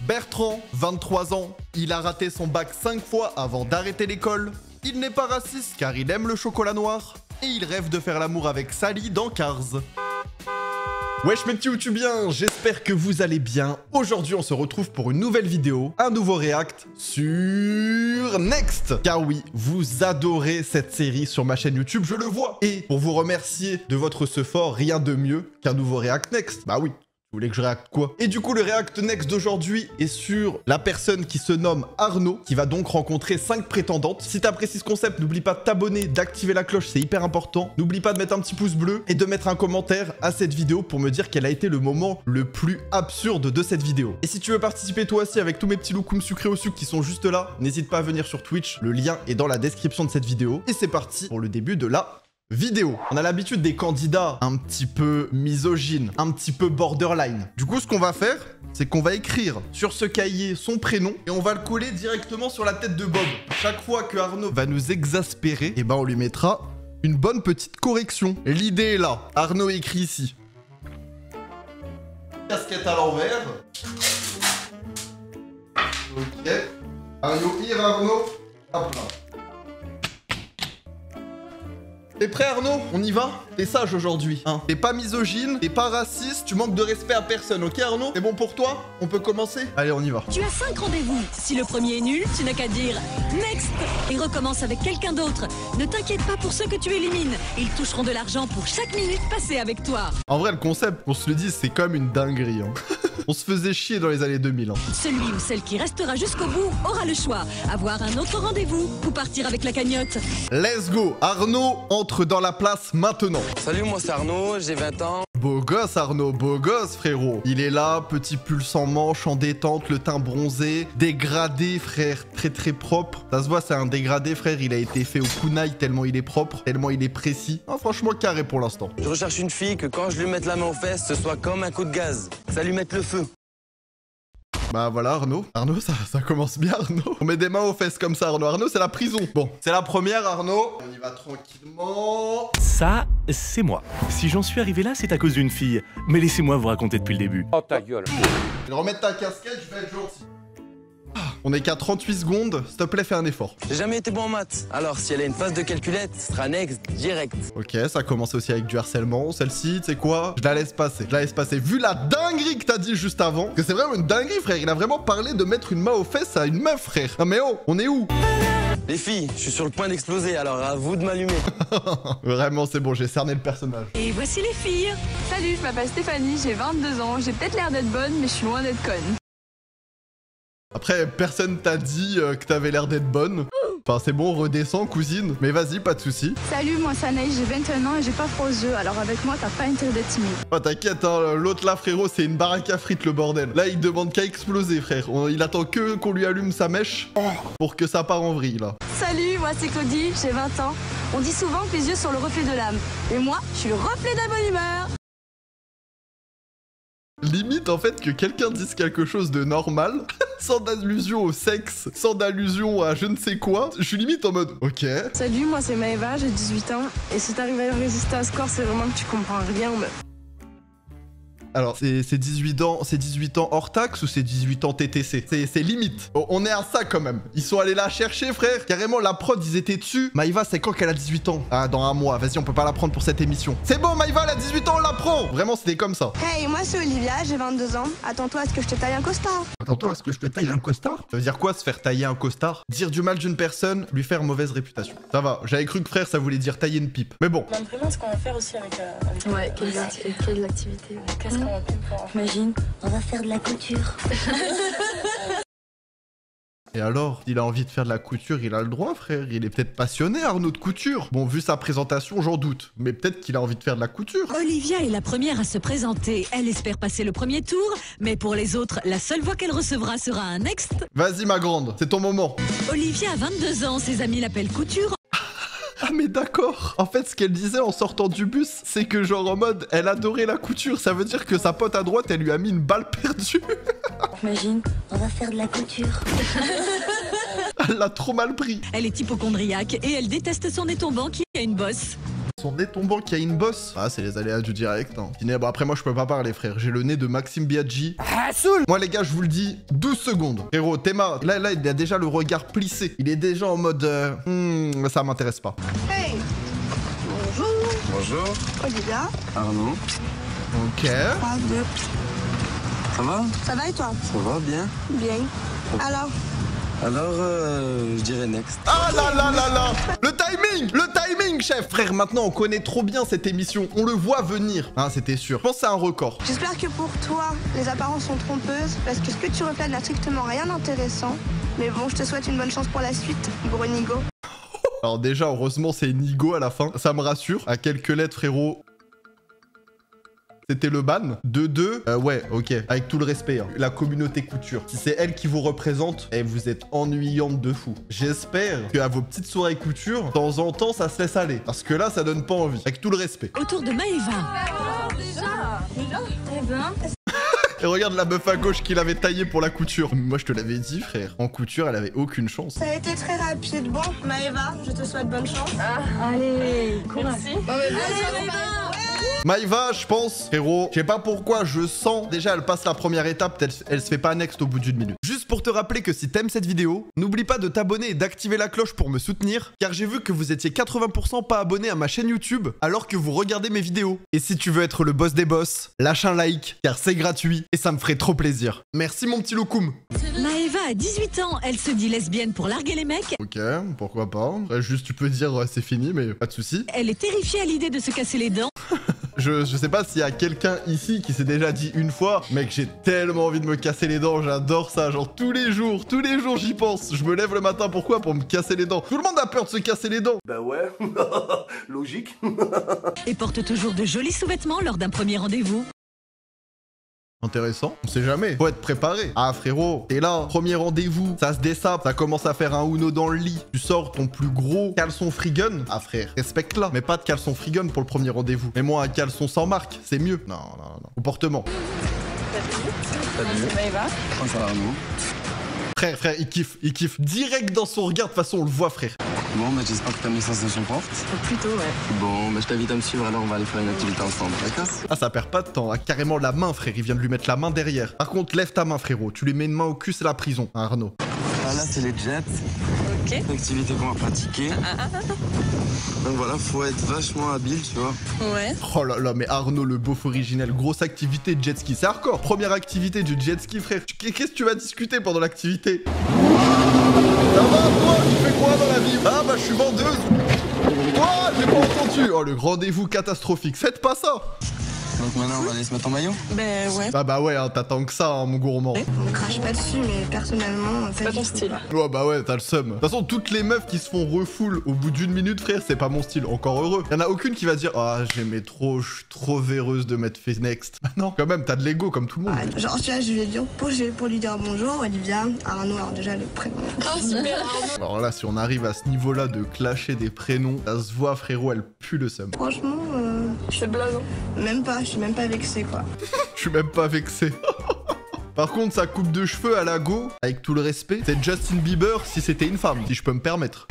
Bertrand, 23 ans, il a raté son bac 5 fois avant d'arrêter l'école. Il n'est pas raciste car il aime le chocolat noir. Et il rêve de faire l'amour avec Sally dans Cars. Wesh mes petits youtubiens, j'espère que vous allez bien. Aujourd'hui on se retrouve pour une nouvelle vidéo, un nouveau react sur Next. Car oui, vous adorez cette série sur ma chaîne YouTube, je le vois. Et pour vous remercier de votre support, rien de mieux qu'un nouveau react Next. Bah oui. Vous voulez que je réacte quoi? Et du coup, le React Next d'aujourd'hui est sur la personne qui se nomme Arnaud, qui va donc rencontrer 5 prétendantes. Si t'apprécies ce concept, n'oublie pas de t'abonner, d'activer la cloche, c'est hyper important. N'oublie pas de mettre un petit pouce bleu et de mettre un commentaire à cette vidéo pour me dire quel a été le moment le plus absurde de cette vidéo. Et si tu veux participer toi aussi avec tous mes petits loukoums sucrés au sucre qui sont juste là, n'hésite pas à venir sur Twitch, le lien est dans la description de cette vidéo. Et c'est parti pour le début de la vidéo. On a l'habitude des candidats un petit peu misogynes, un petit peu borderline. Du coup, ce qu'on va faire, c'est qu'on va écrire sur ce cahier son prénom et on va le coller directement sur la tête de Bob. Chaque fois que Arnaud va nous exaspérer, et ben on lui mettra une bonne petite correction. L'idée est là. Arnaud écrit ici. Casquette à l'envers. Ok. Arnaud. Hop là. T'es prêt Arnaud? On y va? T'es sage aujourd'hui, hein? T'es pas misogyne, t'es pas raciste, tu manques de respect à personne, ok Arnaud? C'est bon pour toi? On peut commencer? Allez, on y va. Tu as 5 rendez-vous. Si le premier est nul, tu n'as qu'à dire next et recommence avec quelqu'un d'autre. Ne t'inquiète pas pour ceux que tu élimines. Ils toucheront de l'argent pour chaque minute passée avec toi. En vrai, le concept, qu'on se le dise, c'est comme une dinguerie, hein. On se faisait chier dans les années 2000, hein. Celui ou celle qui restera jusqu'au bout aura le choix. Avoir un autre rendez-vous ou partir avec la cagnotte. Let's go. Arnaud entre dans la place maintenant. Salut, moi c'est Arnaud, j'ai 20 ans. Beau gosse Arnaud, beau gosse frérot. Il est là, petit pull sans manche, en détente, le teint bronzé, dégradé frère, très très propre. Ça se voit, c'est un dégradé frère, il a été fait au kunai tellement il est propre, tellement il est précis. Ah, franchement carré pour l'instant. Je recherche une fille que quand je lui mette la main aux fesses, ce soit comme un coup de gaz. Ça lui mette le feu. Bah voilà Arnaud. Arnaud, ça commence bien Arnaud. On met des mains aux fesses comme ça Arnaud. Arnaud, c'est la prison. Bon, c'est la première Arnaud. On y va tranquillement. Ça, c'est moi. Si j'en suis arrivé là, c'est à cause d'une fille. Mais laissez-moi vous raconter depuis le début. Oh ta gueule. Je vais remettre ta casquette, je vais être gentil. On est qu'à 38 secondes, s'il te plaît, fais un effort. J'ai jamais été bon en maths. Alors si elle a une phase de calculette, ce sera next direct. Ok, ça a commencé aussi avec du harcèlement. Celle-ci, tu sais quoi? Je la laisse passer. Je la laisse passer. Vu la dinguerie que t'as dit juste avant, que c'est vraiment une dinguerie, frère. Il a vraiment parlé de mettre une main aux fesses à une meuf, frère. Non mais oh, on est où? Les filles, je suis sur le point d'exploser, alors à vous de m'allumer. Vraiment, c'est bon, j'ai cerné le personnage. Et voici les filles. Salut, je m'appelle Stéphanie, j'ai 22 ans. J'ai peut-être l'air d'être bonne, mais je suis loin d'être conne. Après, personne t'a dit que t'avais l'air d'être bonne. Enfin, c'est bon, redescends, cousine. Mais vas-y, pas de soucis. Salut, moi c'est Anaïs, j'ai 21 ans et j'ai pas froid aux yeux. Alors avec moi, t'as pas intérêt d'être timide. Oh, t'inquiète, hein, l'autre là, frérot, c'est une baraque à frites, le bordel. Là, il demande qu'à exploser, frère. Il attend que qu'on lui allume sa mèche pour que ça part en vrille, là. Salut, moi c'est Claudie, j'ai 20 ans. On dit souvent que les yeux sont le reflet de l'âme. Et moi, je suis le reflet de la bonne humeur. Limite, en fait, que quelqu'un dise quelque chose de normal, sans allusion au sexe, sans allusion à je ne sais quoi, je suis limite en mode, ok. Salut, moi c'est Maëva, j'ai 18 ans. Et si t'arrives à résister à ce corps, c'est vraiment que tu comprends rien, meuf. Alors, c'est 18 ans hors taxe ou c'est 18 ans TTC? C'est limite. On est à ça quand même. Ils sont allés la chercher, frère. Carrément, la prod, ils étaient dessus. Maïva, c'est quand qu'elle a 18 ans? Ah, dans un mois. Vas-y, on peut pas la prendre pour cette émission. C'est bon, Maïva, elle a 18 ans, on la prend. Vraiment, c'était comme ça. Hey, moi c'est Olivia, j'ai 22 ans. Attends-toi à ce que je te taille un costard. Attends-toi, est-ce que je te taille un costard? Ça veut dire quoi, se faire tailler un costard? Dire du mal d'une personne, lui faire mauvaise réputation. Ça va, j'avais cru que frère, ça voulait dire tailler une pipe. Mais bon. Je me demande vraiment ce qu'on va faire aussi avec Ouais, quelle activité. Qu'est-ce qu'on va faire? Imagine, on va faire de la couture. Et alors, il a envie de faire de la couture, il a le droit, frère. Il est peut-être passionné, Arnaud, de couture. Bon, vu sa présentation, j'en doute. Mais peut-être qu'il a envie de faire de la couture. Olivia est la première à se présenter. Elle espère passer le premier tour, mais pour les autres, la seule voix qu'elle recevra sera un next. Vas-y, ma grande, c'est ton moment. Olivia a 22 ans, ses amis l'appellent couture. Ah mais d'accord. En fait, ce qu'elle disait en sortant du bus, c'est que genre en mode, elle adorait la couture. Ça veut dire que sa pote à droite, elle lui a mis une balle perdue. Imagine, on va faire de la couture. Elle l'a trop mal pris. Elle est hypocondriaque et elle déteste son nez tombant qui a une bosse. Son nez tombant qui a une bosse. Ah, c'est les aléas du direct. Hein. Bon, après, moi, je peux pas parler, frère. J'ai le nez de Maxime Biaggi. Ah, saoul. Moi, les gars, je vous le dis, 12 secondes. Frérot, Théma, là, il a déjà le regard plissé. Il est déjà en mode... ça m'intéresse pas. Hey. Bonjour. Bonjour. Olivia. Arnaud. Ok. 3, 2. Ça va? Ça va et toi? Ça va bien. Bien. Alors? Alors, je dirais next. Ah là là là là. Le timing, chef. Frère, maintenant, on connaît trop bien cette émission. On le voit venir. Hein, c'était sûr. Je pense que c'est un record. J'espère que pour toi, les apparences sont trompeuses, parce que ce que tu reflètes n'a strictement rien d'intéressant. Mais bon, je te souhaite une bonne chance pour la suite, gros Nigo. Alors déjà, heureusement, c'est Nigo à la fin. Ça me rassure. À quelques lettres, frérot. C'était le ban. De 2. Ouais, ok. Avec tout le respect. Hein. La communauté couture. Si c'est elle qui vous représente, vous êtes ennuyante de fou. J'espère qu'à vos petites soirées couture, de temps en temps, ça se laisse aller. Parce que là, ça donne pas envie. Avec tout le respect. Autour de Maëva. Eh ben... Et regarde la meuf à gauche qu'il avait taillée pour la couture. Moi, je te l'avais dit, frère. En couture, elle avait aucune chance. Ça a été très rapide. Bon, Maëva, je te souhaite bonne chance. Allez, Merci. Maëva, je pense, frérot, je sais pas pourquoi, je sens, déjà elle passe la première étape, elle se fait pas next au bout d'une minute. Juste pour te rappeler que si t'aimes cette vidéo, n'oublie pas de t'abonner et d'activer la cloche pour me soutenir, car j'ai vu que vous étiez 80% pas abonnés à ma chaîne YouTube, alors que vous regardez mes vidéos. Et si tu veux être le boss des boss, lâche un like, car c'est gratuit, et ça me ferait trop plaisir. Merci mon petit loukoum. Maëva a 18 ans, elle se dit lesbienne pour larguer les mecs. Ok, pourquoi pas. Juste tu peux dire c'est fini, mais pas de soucis. Elle est terrifiée à l'idée de se casser les dents. Je sais pas s'il y a quelqu'un ici qui s'est déjà dit une fois, mec, j'ai tellement envie de me casser les dents, j'adore ça, genre tous les jours j'y pense. Je me lève le matin, pourquoi? Pour me casser les dents. Tout le monde a peur de se casser les dents. Bah ouais, logique. Et porte toujours de jolis sous-vêtements lors d'un premier rendez-vous. Intéressant, on sait jamais. Faut être préparé. Ah frérot, t'es là, premier rendez-vous, ça se dessape, ça commence à faire un Uno dans le lit. Tu sors ton plus gros caleçon free-gun. Ah frère, respecte-la. Mais pas de caleçon free-gun pour le premier rendez-vous. Mets-moi un caleçon sans marque, c'est mieux. Non. Comportement. Salut. Maëva. Bonjour Arnaud. Frère, il kiffe. Direct dans son regard, de toute façon, on le voit, frère. Bon, bah j'espère que ta sensation forte. Plutôt, ouais. Bon, bah je t'invite à me suivre, alors on va aller faire une activité ensemble, d'accord? Ah, ça perd pas de temps. Ah, carrément la main, frère. Il vient de lui mettre la main derrière. Par contre, lève ta main, frérot. Tu lui mets une main au cul, c'est la prison. Hein, Arnaud. Ah, là, c'est les jets. Ok. L'activité qu'on va pratiquer. Donc voilà, faut être vachement habile, tu vois. Ouais. Oh là là, mais Arnaud, le beauf originel. Grosse activité de jet ski. C'est hardcore. Première activité du jet ski, frère. Qu'est-ce que tu vas discuter pendant l'activité? Ça va, toi? Tu fais quoi dans la vie? Ah, bah, je suis vendeuse. Oh, j'ai pas entendu. Oh, le rendez-vous catastrophique. Faites pas ça. Donc maintenant, on va aller se mettre en maillot. Ben ouais. Ah bah ouais, hein, t'attends que ça, hein, mon gourmand. On me crache pas dessus, mais personnellement, C'est pas ton style. Oh bah ouais, t'as le seum. De toute façon, toutes les meufs qui se font refoule au bout d'une minute, frère, c'est pas mon style. Encore heureux. Y'en a aucune qui va dire ah, j'aimais trop, je suis trop véreuse de m'être fait next. Bah non, quand même, t'as de l'ego comme tout le monde. Ah, genre, tu vois, je vais dire pour lui dire bonjour, Olivia. Arnaud, alors déjà le prénom. Oh, super. Alors là, si on arrive à ce niveau-là de clasher des prénoms, ça se voit, frérot, elle pue le seum. Franchement, C'est blaguant. même pas, je suis même pas vexée, quoi. Je suis même pas vexé. Par contre, sa coupe de cheveux à la go, avec tout le respect, c'est Justin Bieber si c'était une femme, si je peux me permettre.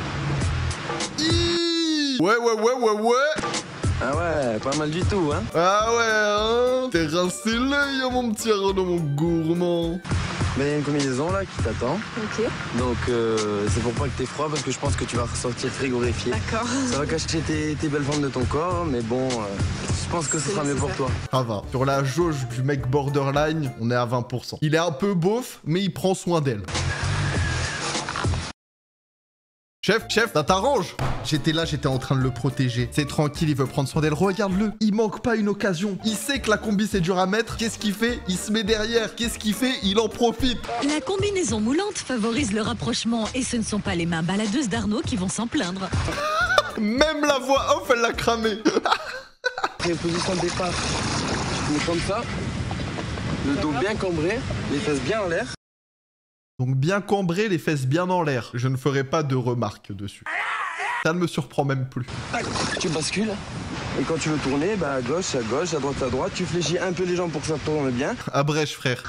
Ouais. Ah ouais, pas mal du tout, hein. Ah ouais, hein. T'es rincé l'œil, hein, mon petit Arnaud, mon gourmand. Mais il y a une combinaison là qui t'attend. Ok. Donc c'est pour pas que t'aies froid parce que je pense que tu vas ressortir frigorifié. D'accord. Ça va cacher tes belles formes de ton corps, mais bon, je pense que ce sera mieux pour toi. Ça va. Sur la jauge du mec borderline, on est à 20%. Il est un peu beauf, mais il prend soin d'elle. Chef, ça t'arrange? J'étais là, j'étais en train de le protéger. C'est tranquille, il veut prendre soin d'elle. Regarde-le, il manque pas une occasion. Il sait que la combi c'est dur à mettre. Qu'est-ce qu'il fait? Il se met derrière. Qu'est-ce qu'il fait? Il en profite. La combinaison moulante favorise le rapprochement et ce ne sont pas les mains baladeuses d'Arnaud qui vont s'en plaindre. Même la voix off, elle l'a cramé. Après, position de départ, tu te mets comme ça, le dos bien cambré, les fesses bien en l'air. Donc bien cambré, les fesses bien en l'air. Je ne ferai pas de remarques dessus. Ça ne me surprend même plus. Tu bascules, et quand tu veux tourner, bah à gauche, à droite, tu fléchis un peu les jambes pour que ça tourne bien. Abrège, frère.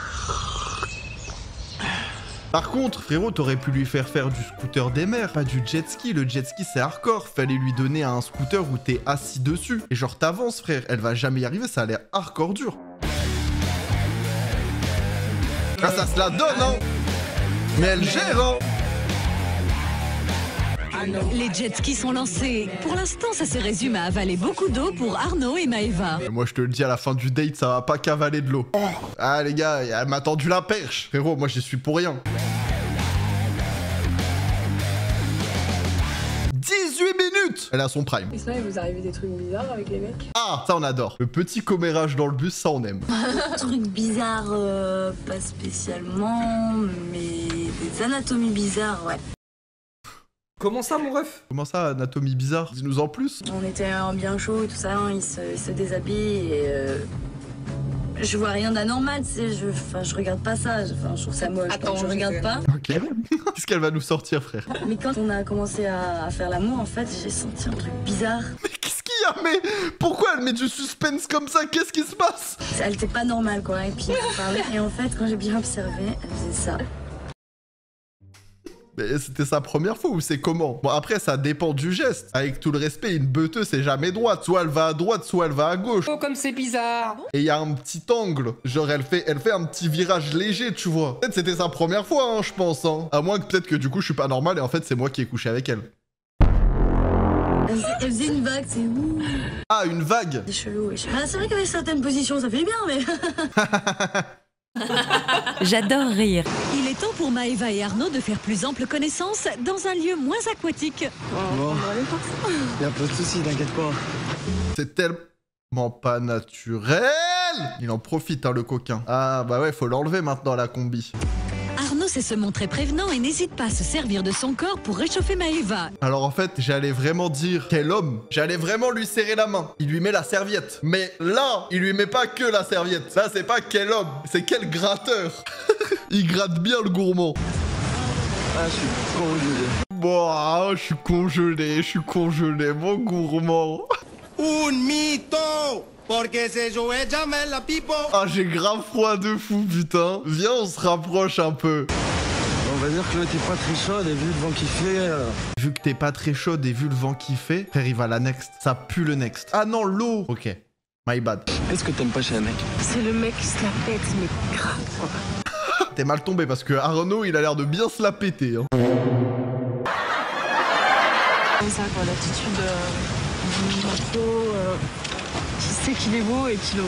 Par contre, frérot, t'aurais pu lui faire faire du scooter des mers, pas du jet ski. Le jet ski, c'est hardcore. Fallait lui donner un scooter où t'es assis dessus. Et genre, t'avances, frère. Elle va jamais y arriver, ça a l'air hardcore dur. Ah, ça se la donne, hein. Mais elle gère, hein. Les jet skis sont lancés. Pour l'instant, ça se résume à avaler beaucoup d'eau pour Arnaud et Maëva. Moi, je te le dis, à la fin du date, ça va pas qu'avaler de l'eau. Ah, les gars, elle m'a tendu la perche. Frérot, moi, j'y suis pour rien. 18 minutes. Elle a son prime. Et sinon, il vous arrive des trucs bizarres avec les mecs? Ah, ça, on adore. Le petit commérage dans le bus, ça, on aime. Truc bizarre, pas spécialement, mais des anatomies bizarres, ouais. Comment ça, mon ref? Comment ça, anatomie bizarre? Dis-nous en plus. On était bien chaud et tout ça, hein, il se déshabille et je vois rien d'anormal, tu sais, je regarde pas ça, je trouve ça moche, donc je regarde pas. Ok. Qu'est-ce qu'elle va nous sortir, frère? Mais quand on a commencé à faire l'amour, en fait, j'ai senti un truc bizarre. Mais qu'est-ce qu'il y a? Mais pourquoi elle met du suspense comme ça? Qu'est-ce qui se passe? Elle était pas normale, quoi, et puis on parlait, et en fait, quand j'ai bien observé, elle faisait ça. Mais c'était sa première fois ou c'est comment? Bon, après, ça dépend du geste. Avec tout le respect, une beuteuse, c'est jamais droite. Soit elle va à droite, soit elle va à gauche. Oh, comme c'est bizarre. Et il y a un petit angle. Genre, elle fait un petit virage léger, tu vois. Peut-être c'était sa première fois, hein, je pense. Hein. À moins que peut-être que du coup, je suis pas normal et en fait, c'est moi qui ai couché avec elle. Elle faisait une vague, c'est ouh. Ah, une vague. C'est chelou, oui. Ah, c'est vrai qu'avec certaines positions, ça fait bien, mais... J'adore rire. Il est temps pour Maëva et Arnaud de faire plus ample connaissance dans un lieu moins aquatique. Bon, y'a pas de soucis, t'inquiète pas. C'est tellement pas naturel. Il en profite, hein, le coquin. Ah, bah ouais, faut l'enlever maintenant, la combi. Arnaud sait se montrer prévenant et n'hésite pas à se servir de son corps pour réchauffer Maëva. Alors en fait, j'allais vraiment dire quel homme. J'allais vraiment lui serrer la main. Il lui met la serviette. Mais là, il lui met pas que la serviette. Là, c'est pas quel homme, c'est quel gratteur. Il gratte bien le gourmand. Ah, je suis congelé. Bon, ah, je suis congelé, mon gourmand. Un mito, porque se jouait jamais la pipo. Ah, j'ai grave froid de fou, putain. Viens, on se rapproche un peu. On va dire que là, t'es pas très chaude et vu le vent qu'il fait... Vu que t'es pas très chaude et vu le vent qu'il fait, frère, il va la next. Ça pue le next. Ah non, l'eau. Ok, my bad. Qu'est-ce que t'aimes pas chez un mec? C'est le mec qui se la pète, mais grave. T'es mal tombé parce que Arnaud, il a l'air de bien se la péter. Hein. C'est ça, quoi, l'attitude du macho qui sait qu'il est beau et qui le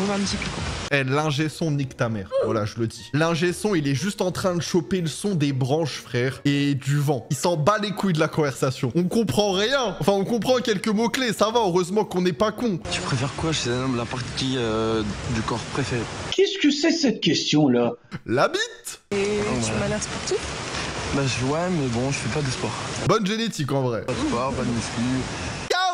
revendique, quoi. Eh, l'ingé son nique ta mère. Voilà, je le dis. L'ingé son, il est juste en train de choper le son des branches, frère, et du vent. Il s'en bat les couilles de la conversation. On comprend rien. Enfin, on comprend quelques mots-clés. Ça va, heureusement qu'on n'est pas con. Tu préfères quoi chez un homme, la partie du corps préférée? Qu'est-ce que c'est cette question-là? La bite. Et tu m'as l'air sportif? Bah, ouais, mais bon, je fais pas de sport. Bonne génétique, en vrai. Pas de sport, pas de muscu.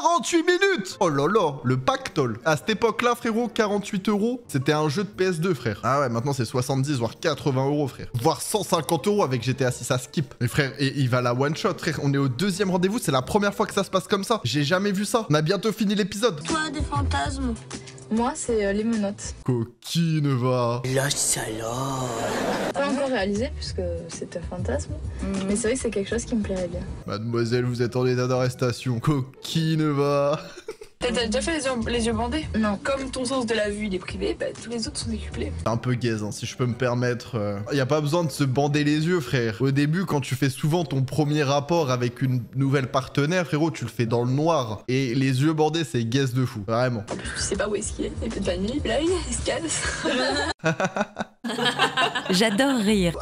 48 minutes. Oh là là, le pactole. À cette époque-là, frérot, 48 €, c'était un jeu de PS2, frère. Ah ouais, maintenant c'est 70, voire 80 €, frère. Voire 150 € avec GTA 6 à skip. Mais frère, et il va la one-shot, frère. On est au 2e rendez-vous, c'est la première fois que ça se passe comme ça. J'ai jamais vu ça. On a bientôt fini l'épisode. Toi, des fantasmes? Moi, c'est les menottes. Coquine, va. La salope. Pas encore réalisé, puisque c'est un fantasme. Mais c'est vrai que c'est quelque chose qui me plairait bien. Mademoiselle, vous êtes en état d'arrestation. Coquine, va. T'as déjà fait les yeux bandés? Non. Comme ton sens de la vue, il est privé, bah, tous les autres sont décuplés. C'est un peu gaze, hein, si je peux me permettre. Y a pas besoin de se bander les yeux, frère. Au début, quand tu fais souvent ton premier rapport avec une nouvelle partenaire, frérot, tu le fais dans le noir. Et les yeux bandés, c'est gaze de fou, vraiment. En plus, tu sais pas où est-ce qu'il est. Il est peut-être la nuit, là, il se casse. J'adore rire.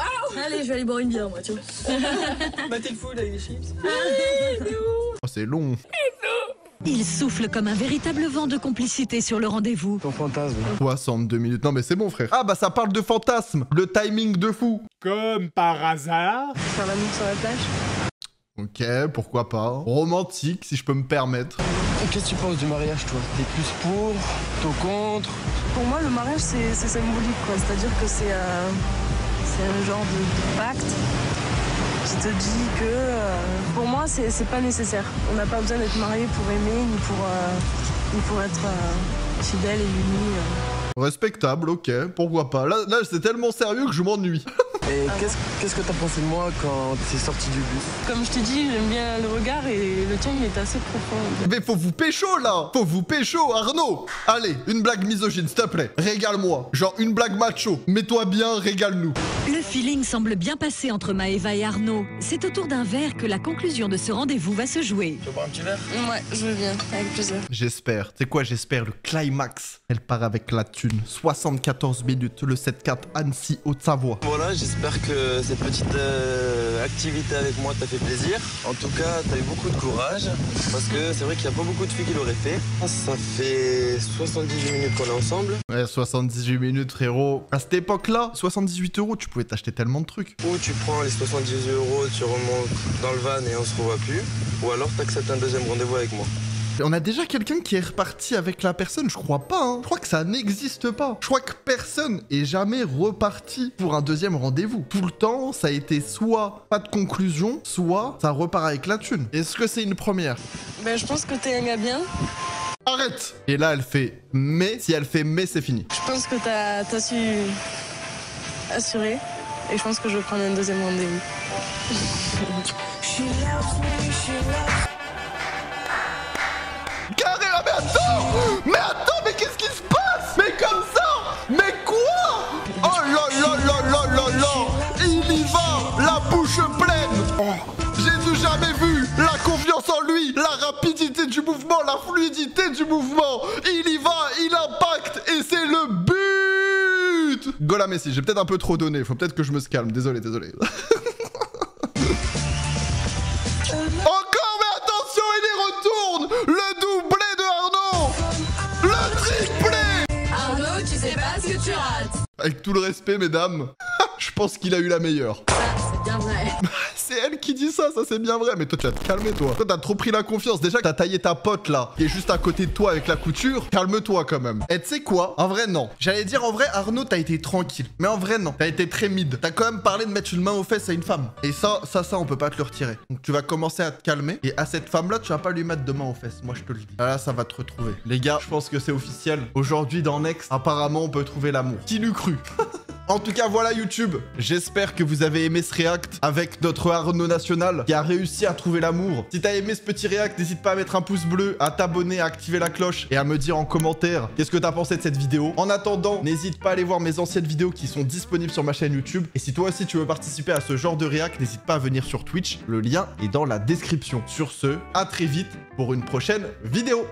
Allez, je vais aller boire une bière, moi, tu vois. Bah, t'es le fou, avec des chips. Oh, c'est long. Il souffle comme un véritable vent de complicité sur le rendez-vous. Ton fantasme. 62 minutes. Non, mais c'est bon, frère. Ah, bah ça parle de fantasme. Le timing de fou. Comme par hasard. Faire l'amour sur la plage. Ok, pourquoi pas. Romantique, si je peux me permettre. Qu'est-ce que tu penses du mariage, toi? T'es plus pour, t'es contre? Pour moi, le mariage, c'est symbolique, quoi. C'est-à-dire que c'est un genre de pacte qui te dit que, pour moi, c'est pas nécessaire. On n'a pas besoin d'être marié pour aimer, ni pour être fidèle et uni. Respectable, ok, pourquoi pas. Là c'est tellement sérieux que je m'ennuie. Et qu'est-ce que t'as pensé de moi quand t'es sorti du bus? Comme je t'ai dit, j'aime bien le regard et le tien il est assez profond. Mais faut vous pécho là! Faut vous pécho, Arnaud! Allez, une blague misogyne, s'il te plaît. Régale-moi. Genre une blague macho. Mets-toi bien, régale-nous. Le feeling semble bien passer entre Maëva et Arnaud. C'est autour d'un verre que la conclusion de ce rendez-vous va se jouer. Tu veux boire un petit verre? Ouais, je veux bien, avec plaisir. J'espère. C'est quoi, j'espère? Le climax. Elle part avec la thune. 74 minutes, le 7-4 Annecy, Haute-Savoie. Voilà, j'espère que cette petite activité avec moi t'a fait plaisir. En tout cas, t'as eu beaucoup de courage. Parce que c'est vrai qu'il n'y a pas beaucoup de filles qui l'auraient fait. Ça fait 78 minutes qu'on est ensemble. Ouais, 78 minutes, frérot. À cette époque-là, 78 €, tu pouvais t'acheter tellement de trucs. Ou tu prends les 70 €, tu remontes dans le van et on se revoit plus. Ou alors t'acceptes un deuxième rendez-vous avec moi. On a déjà quelqu'un qui est reparti avec la personne, je crois pas, hein. Je crois que ça n'existe pas. Je crois que personne est jamais reparti pour un deuxième rendez-vous. Tout le temps, ça a été soit pas de conclusion, soit ça repart avec la thune. Est-ce que c'est une première? Ben, je pense que t'es un gars bien. Arrête! Et là, elle fait mais. Si elle fait mais, c'est fini. Je pense que t'as su assurer. Et je pense que je vais prendre un deuxième rendez-vous. Carrément, mais attends, mais qu'est-ce qui se passe? Mais comme ça? Mais quoi? Oh là là là là là là! Il y va, la bouche pleine! Oh, j'ai jamais vu la confiance en lui, la rapidité du mouvement, la fluidité du mouvement. Il y va, il impacte et c'est le but! Goal à Messi, j'ai peut-être un peu trop donné, faut peut-être que je me calme, désolé. Encore, mais attention, il y retourne! Le doublé de Arnaud! Le triplé! Arnaud, tu sais pas ce que tu rates. Avec tout le respect, mesdames, je pense qu'il a eu la meilleure. Ça, c'est bien vrai. C'est elle qui dit ça c'est bien vrai. Mais toi, tu vas te calmer, toi. Toi, t'as trop pris la confiance. Déjà que t'as taillé ta pote, là, qui est juste à côté de toi avec la couture. Calme-toi, quand même. Et tu sais quoi? En vrai, non. J'allais dire, en vrai, Arnaud, t'as été tranquille. Mais en vrai, non. T'as été très mid. T'as quand même parlé de mettre une main aux fesses à une femme. Et ça, on peut pas te le retirer. Donc, tu vas commencer à te calmer. Et à cette femme-là, tu vas pas lui mettre de main aux fesses. Moi, je te le dis. Là, ça va te retrouver. Les gars, je pense que c'est officiel. Aujourd'hui, dans Next, apparemment, on peut trouver l'amour. Qui l'eût cru? En tout cas, voilà YouTube. J'espère que vous avez aimé ce react avec notre Arnaud national qui a réussi à trouver l'amour. Si t'as aimé ce petit react, n'hésite pas à mettre un pouce bleu, à t'abonner, à activer la cloche et à me dire en commentaire qu'est-ce que t'as pensé de cette vidéo. En attendant, n'hésite pas à aller voir mes anciennes vidéos qui sont disponibles sur ma chaîne YouTube. Et si toi aussi tu veux participer à ce genre de react, n'hésite pas à venir sur Twitch. Le lien est dans la description. Sur ce, à très vite pour une prochaine vidéo.